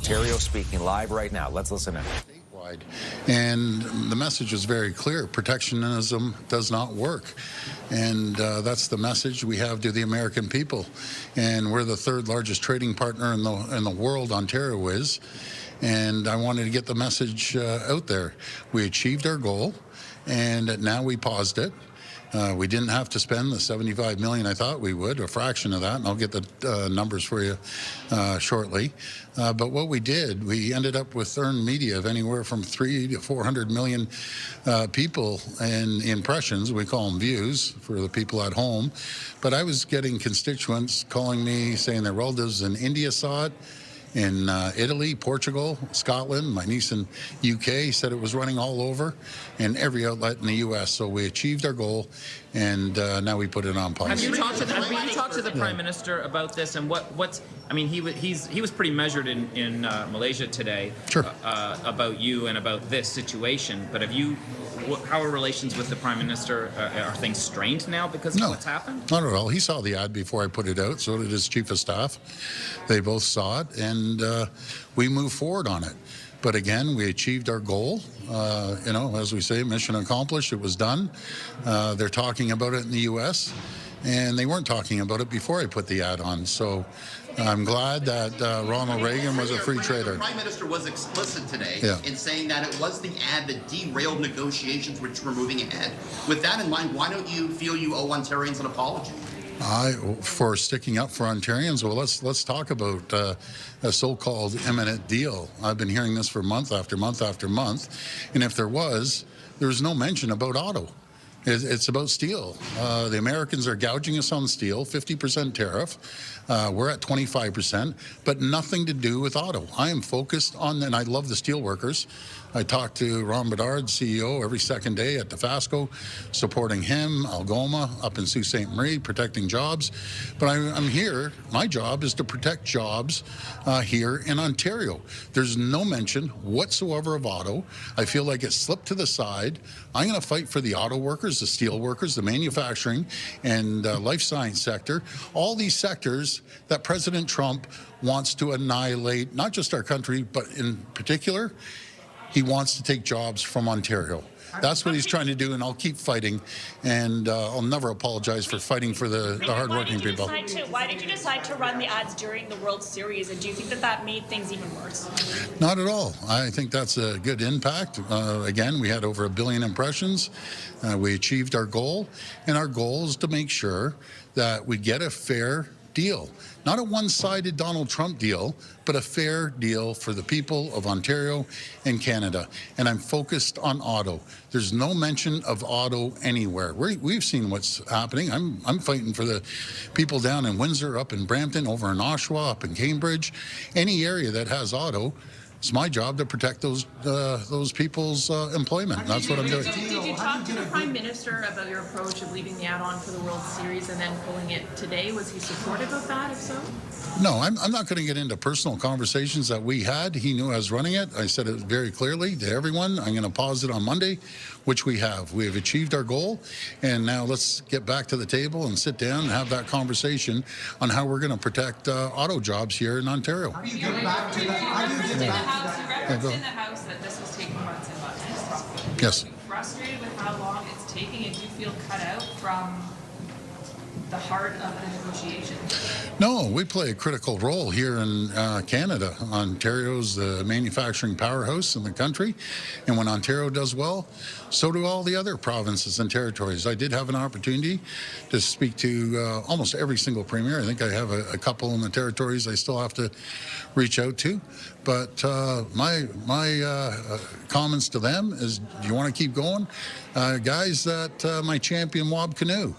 Ontario, speaking live right now. Let's listen in. Statewide. And the message is very clear. Protectionism does not work. And that's the message we have to the American people. And we're the third largest trading partner in the world, Ontario is. And I wanted to get the message out there. We achieved our goal, and now we paused it. We didn't have to spend the $75 million I thought we would, a fraction of that, and I'll get the numbers for you shortly. But what we did, we ended up with earned media of anywhere from 300 to 400 million people and impressions. We call them views for the people at home. But I was getting constituents calling me, saying their relatives in India saw it, in Italy, Portugal, Scotland. My niece in UK said it was running all over, and every outlet in the U.S. So we achieved our goal, and now we put it on pause. Have you talked to the Prime Minister about this, and what's? I mean, he was pretty measured in Malaysia today. Sure. About you and about this situation. But have you? How are relations with the Prime Minister? Are things strained now because of what's happened? Not at all. He saw the ad before I put it out. So did his chief of staff. They both saw it, and we moved forward on it. But again, we achieved our goal. As we say, mission accomplished. It was done. They're talking about it in the U.S., and they weren't talking about it before I put the ad on. So I'm glad that Ronald Reagan was a free trader. The Prime Minister was explicit today in saying that it was the ad that derailed negotiations which were moving ahead. With that in mind, why don't you feel you owe Ontarians an apology? For sticking up for Ontarians, well, let's talk about a so-called imminent deal. I've been hearing this for month after month after month, and if there was no mention about auto. It's about steel. The Americans are gouging us on steel, 50% tariff. We're at 25%, but nothing to do with auto. I am focused on, and I love the steel workers. I talk to Ron Bedard, CEO, every second day at Dofasco, supporting him, Algoma, up in Sault Ste. Marie, protecting jobs. But I'm here. My job is to protect jobs here in Ontario. There's no mention whatsoever of auto. I feel like it slipped to the side. I'm going to fight for the auto workers, the steel workers, the manufacturing, and life science sector. All these sectors that President Trump wants to annihilate, not just our country, but in particular, he wants to take jobs from Ontario. That's what he's trying to do, and I'll keep fighting, and I'll never apologize for fighting for the hardworking people. Why did you decide to run the ads during the World Series, and do you think that made things even worse? Not at all. I think that's a good impact. Again, we had over 1 billion impressions. We achieved our goal, and our goal is to make sure that we get a fair deal. Not a one-sided Donald Trump deal, but a fair deal for the people of Ontario and Canada. And I'm focused on auto. There's no mention of auto anywhere. We've seen what's happening. I'm fighting for the people down in Windsor, up in Brampton, over in Oshawa, up in Cambridge. Any area that has auto, it's my job to protect those people's employment. That's what I'm doing. Did you talk to the Prime Minister about your approach of leaving the ad on for the World Series and then pulling it today? Was he supportive of that, if so? No, I'm not going to get into personal conversations that we had. He knew I was running it. I said it very clearly to everyone. I'm going to pause it on Monday, which we have. We have achieved our goal, and now let's get back to the table and sit down and have that conversation on how we're going to protect auto jobs here in Ontario. How do you get back to that? How do you get back to that? You referenced in the House that this was taking months and months. Yes. Are you frustrated with how long it's taking, and do you feel cut out from the heart of the negotiation? No, we play a critical role here in Canada. Ontario's the manufacturing powerhouse in the country, and when Ontario does well, so do all the other provinces and territories. I did have an opportunity to speak to almost every single premier. I think I have a couple in the territories I still have to reach out to. But my comments to them is, do you want to keep going? Guys, that my champion, Wab Kinew.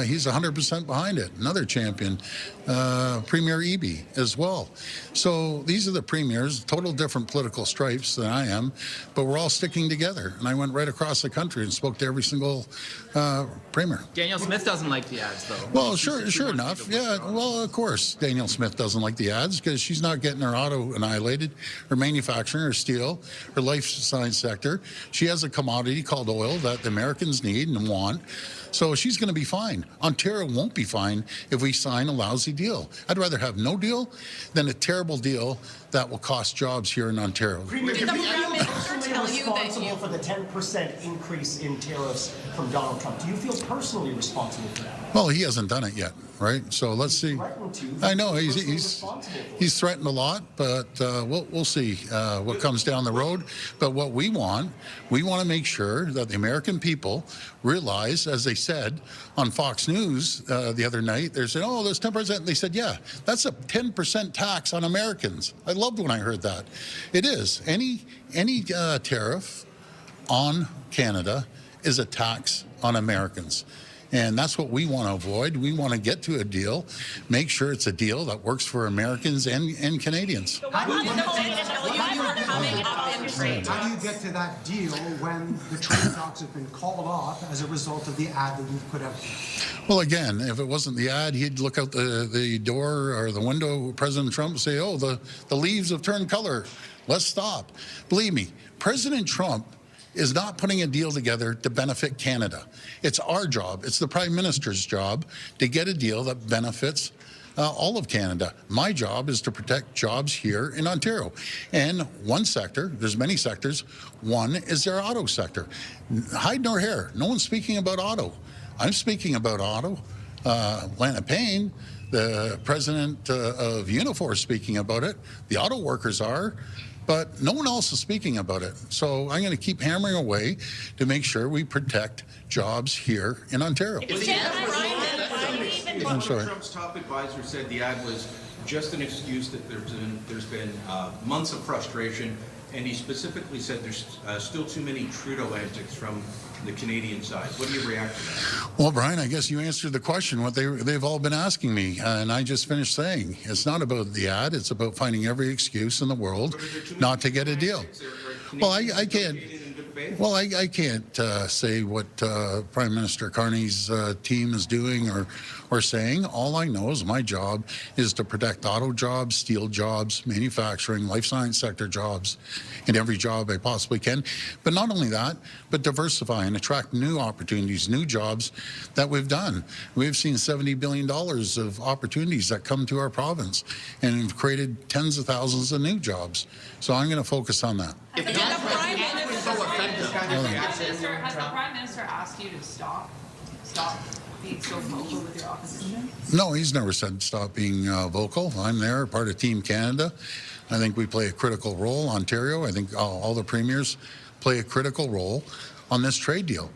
He's 100% behind it. Another champion, Premier Eby as well. So these are the premiers, total different political stripes than I am, but we're all sticking together. And I went right across the country and spoke to every single premier. Danielle Smith doesn't like the ads, though. Well, sure enough. Yeah, well, of course, Danielle Smith doesn't like the ads because she's not getting her auto annihilated, her manufacturing, her steel, her life science sector. She has a commodity called oil that the Americans need and want. So she's going to be fine. Ontario won't be fine if we sign a lousy deal. I'd rather have no deal than a terrible deal that will cost jobs here in Ontario. Premier, Did the Prime Minister tell you that responsible you... for the 10% increase in tariffs from Donald Trump? Do you feel personally responsible for that? Well, he hasn't done it yet, right? So let's see. I know he's threatened a lot, but we'll see what comes down the road. But what we want to make sure that the American people realize, as they said on Fox News the other night, they said, "Oh, there's 10%." They said, "Yeah, that's a 10% tax on Americans." I loved when I heard that. It is. Any tariff on Canada is a tax on Americans. And that's what we want to avoid. We want to get to a deal, make sure it's a deal that works for Americans and Canadians. How do you get to that deal when the trade talks have been called off as a result of the ad that you've put out? Well, again, if it wasn't the ad, he'd look out the door or the window, President Trump, and say, "Oh, the leaves have turned color. Let's stop." Believe me, President Trump is not putting a deal together to benefit Canada. It's our job. It's the Prime Minister's job to get a deal that benefits all of Canada. My job is to protect jobs here in Ontario. And one sector, there's many sectors, one is their auto sector. Hide nor hair, no one's speaking about auto. I'm speaking about auto. Lana Payne, the president of Unifor, is speaking about it. The auto workers are. But no one else is speaking about it. So I'm going to keep hammering away to make sure we protect jobs here in Ontario. I'm sorry. Trump's top advisor said the ad was just an excuse, that there's been months of frustration, and he specifically said there's still too many Trudeau antics from the Canadian side. What do you react to that? Well, Brian, I guess you answered the question, what they've all been asking me, and I just finished saying, it's not about the ad, it's about finding every excuse in the world not to get a deal. Well, I can't. Well, I can't say what Prime Minister Carney's team is doing or saying. All I know is my job is to protect auto jobs, steel jobs, manufacturing, life science sector jobs, and every job I possibly can. But not only that, but diversify and attract new opportunities, new jobs that we've done. We've seen $70 billion of opportunities that come to our province, and we've created tens of thousands of new jobs. So I'm going to focus on that. Has the Prime Minister asked you to stop being so vocal with your opposition? No, he's never said stop being vocal. I'm there, part of Team Canada. I think we play a critical role. Ontario, I think all the premiers play a critical role on this trade deal.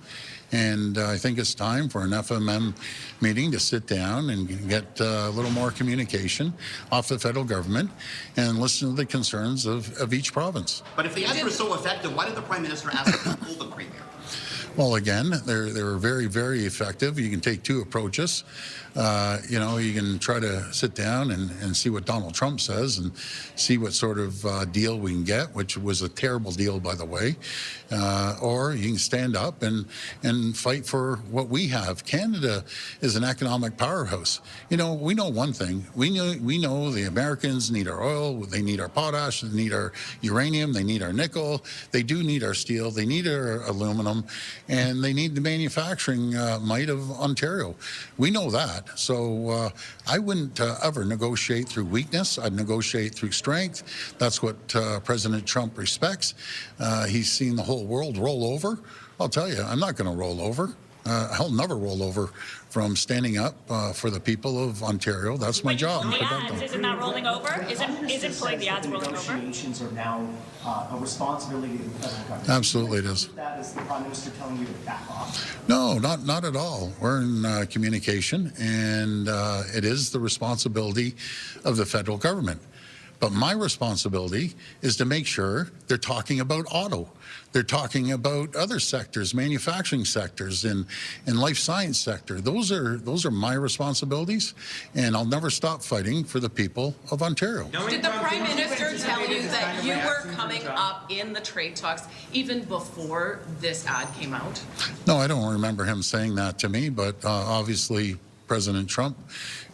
And I think it's time for an FMM meeting to sit down and get a little more communication off the federal government and listen to the concerns of each province. But if the ads were so effective, why did the Prime Minister ask to pull the Premier? Well, again, they're very, very effective. You can take two approaches. You can try to sit down and see what Donald Trump says and see what sort of deal we can get, which was a terrible deal, by the way. Or you can stand up and fight for what we have. Canada is an economic powerhouse. We know one thing. We know the Americans need our oil. They need our potash. They need our uranium. They need our nickel. They do need our steel. They need our aluminum. And they need the manufacturing might of Ontario. We know that. So I wouldn't ever negotiate through weakness. I'd negotiate through strength. That's what President Trump respects. He's seen the whole world roll over. I'll tell you, I'm not going to roll over. I'll never roll over from standing up for the people of Ontario. That's my job. The ads, isn't that rolling over? Isn't pulling the ads rolling over? Negotiations are now a responsibility of the federal government. Absolutely it is. That is the Prime Minister telling you to back off? No, not at all. We're in communication, and it is the responsibility of the federal government. But my responsibility is to make sure they're talking about auto. They're talking about other sectors, manufacturing sectors, and life science sector. Those are my responsibilities, and I'll never stop fighting for the people of Ontario. Did the Prime Minister tell you that you were coming up in the trade talks even before this ad came out? No, I don't remember him saying that to me, but obviously President Trump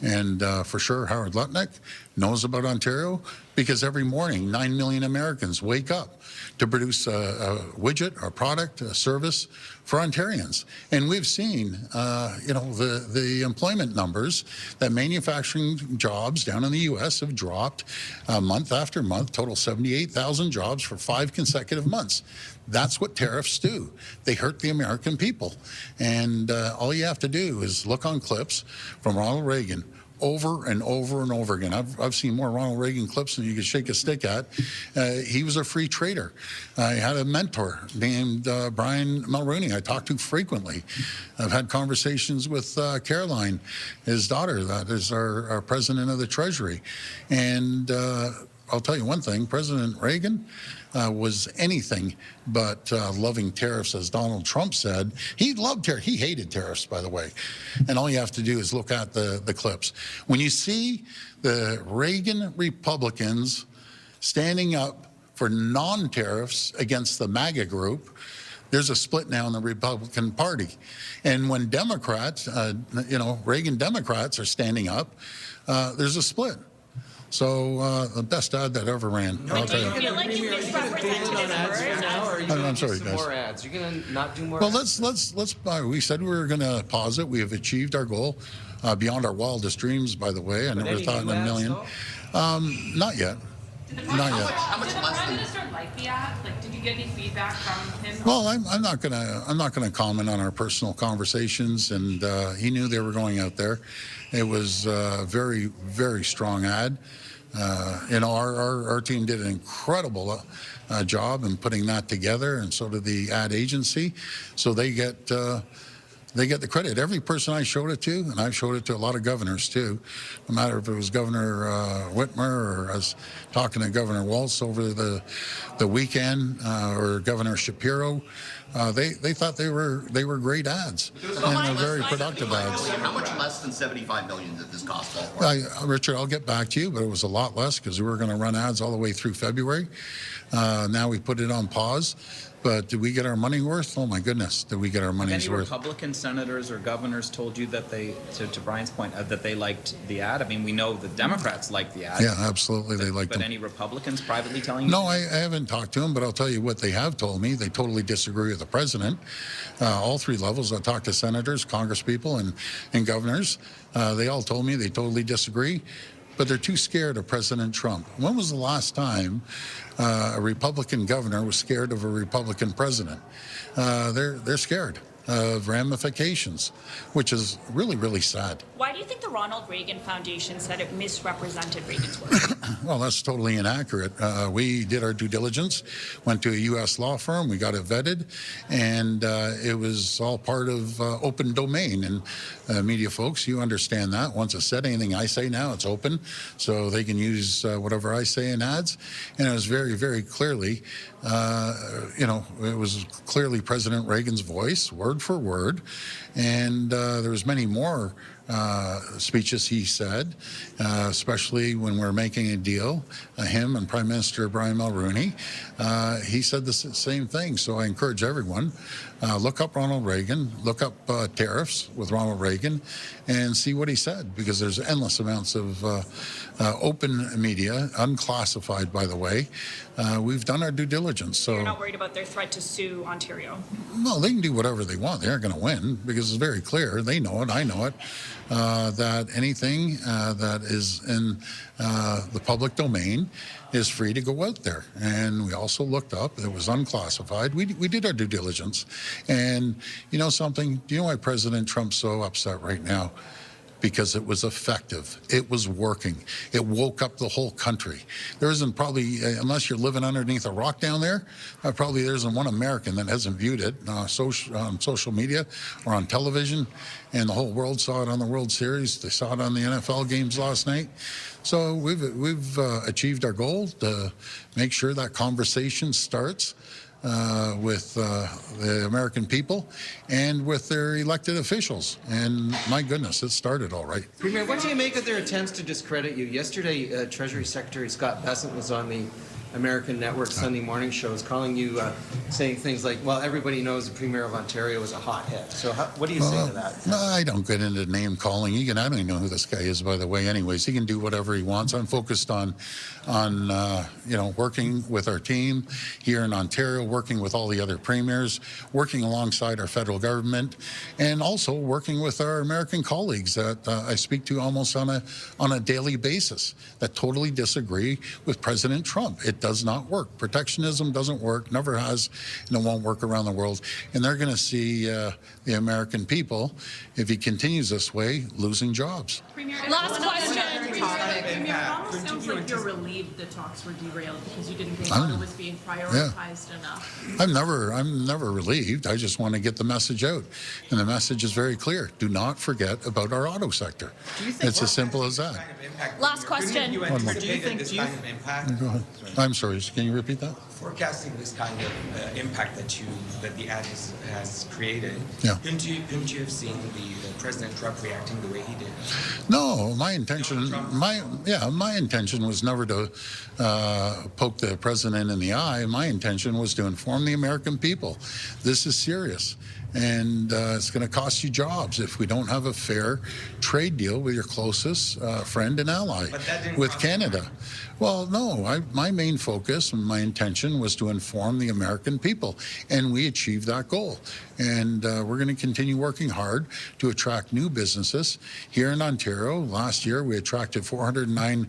And for sure, Howard Lutnick knows about Ontario because every morning 9 million Americans wake up to produce a widget, a product, a service for Ontarians. And we've seen, the employment numbers that manufacturing jobs down in the U.S. have dropped month after month, total 78,000 jobs for 5 consecutive months. That's what tariffs do. They hurt the American people. And all you have to do is look on clips from Ronald Reagan over and over and over again. I've seen more Ronald Reagan clips than you could shake a stick at. He was a free trader. I had a mentor named Brian Mulroney I talked to frequently. I've had conversations with Caroline, his daughter, that is our president of the Treasury. And I'll tell you one thing, President Reagan was anything but loving tariffs, as Donald Trump said. He loved tariffs. He hated tariffs, by the way. And all you have to do is look at the clips. When you see the Reagan Republicans standing up for non-tariffs against the MAGA group, there's a split now in the Republican Party. And when Democrats, Reagan Democrats are standing up, there's a split. So the best ad that ever ran. I'll tell you. I feel like you misrepresented his words. I'm sorry, guys. More ads. You're gonna not do more. Well, ads? let's. We said we were going to pause it. We have achieved our goal, beyond our wildest dreams. By the way, I never thought in a million. Not yet. Not yet. How much less than? Did the Prime Minister like the ad? Like, did you get any feedback from him? Well, I'm not gonna comment on our personal conversations, and he knew they were going out there. It was a very, very strong ad. Our team did an incredible job in putting that together, and so did the ad agency. So they get the credit. Every person I showed it to, and I've showed it to a lot of governors too, no matter if it was Governor Whitmer or I was talking to Governor Walz over the weekend, or Governor Shapiro. They thought they were great ads and very productive ads. How much less than $75 million did this cost Ballpark? Richard, I'll get back to you, but it was a lot less because we were going to run ads all the way through February. Now we put it on pause. But did we get our money worth? Oh my goodness, did we get our money's worth? Any Republican senators or governors told you that they, to Brian's point, that they liked the ad? I mean, we know the Democrats liked the ad. Yeah, absolutely, they liked it. But any Republicans privately telling you? No, I haven't talked to them, but I'll tell you what they have told me. They totally disagree with the president. All 3 levels. I talked to senators, congresspeople, and governors. They all told me they totally disagree. But they're too scared of President Trump. When was the last time a Republican governor was scared of a Republican president? They're scared of ramifications, which is really, really sad. Why do you think the Ronald Reagan Foundation said it misrepresented Reagan's work? Well, that's totally inaccurate. We did our due diligence, went to a U.S. law firm, we got it vetted, and it was all part of open domain. And media folks, you understand that. Once it's said, anything I say now, it's open, so they can use whatever I say in ads. And it was very, very clearly, it was clearly President Reagan's voice, word for word. And there was many more speeches he said, especially when we're making a deal, him and Prime Minister Brian Mulroney, he said the same thing. So I encourage everyone, look up Ronald Reagan, look up tariffs with Ronald Reagan, and see what he said, because there's endless amounts of open media, unclassified, by the way. We've done our due diligence. So you're not worried about their threat to sue Ontario? No, they can do whatever they want. They aren't going to win, because it's very clear. They know it. I know it. That anything that is in the public domain is free to go out there. And we also looked up, it was unclassified. We did our due diligence. And you know something? Do you know why President Trump's so upset right now? Because it was effective. It was working. It woke up the whole country. There isn't probably, unless you're living underneath a rock down there, probably there isn't one American that hasn't viewed it on social media or on television. And the whole world saw it on the World Series. They saw it on the NFL games last night. So we've achieved our goal to make sure that conversation starts with the American people and with their elected officials. And my goodness, it started all right. Premier, what do you make of their attempts to discredit you? Yesterday, Treasury Secretary Scott Bessent was on the American network Sunday morning shows, calling you, saying things like, well, everybody knows the Premier of Ontario is a hothead. So what do you say to that? No, I don't get into name calling. I don't even know who this guy is, by the way. Anyways, he can do whatever he wants. I'm focused on working with our team here in Ontario, working with all the other premiers, working alongside our federal government, and also working with our American colleagues that I speak to almost on a daily basis that totally disagree with President Trump. It does not work. Protectionism doesn't work, never has, and it won't work around the world. And they're going to see the American people, if he continues this way, losing jobs. Premier, Last question. Premier, it almost sounds like you're relieved the talks were derailed because you didn't think auto was being prioritized enough. I'm never relieved. I just want to get the message out. And the message is very clear. Do not forget about our auto sector. It's as simple as that. Last question. Do you anticipate this kind of impact? Go ahead. I'm sorry, can you repeat that? Forecasting this kind of impact that the ad has created, Yeah. couldn't you have seen the President Trump reacting the way he did? No, my intention was never to poke the president in the eye. My intention was to inform the American people. This is serious. And it's going to cost you jobs if we don't have a fair trade deal with your closest friend and ally, with Canada. Well, no, my main focus and my intention was to inform the American people, and we achieved that goal. And we're going to continue working hard to attract new businesses here in Ontario. Last year, we attracted 409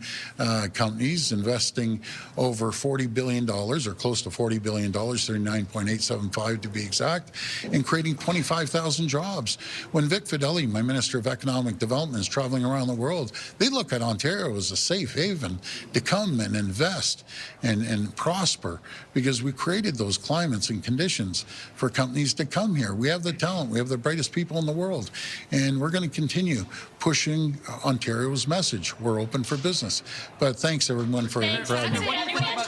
companies investing over $40 billion, or close to $40 billion, 39.875 to be exact, and creating 25,000 jobs. When Vic Fideli, my Minister of Economic Development, is traveling around the world, they look at Ontario as a safe haven to come and invest and prosper, because we created those climates and conditions for companies to come here. We have the talent, we have the brightest people in the world, and we're going to continue pushing Ontario's message. We're open for business. But thanks everyone for having me.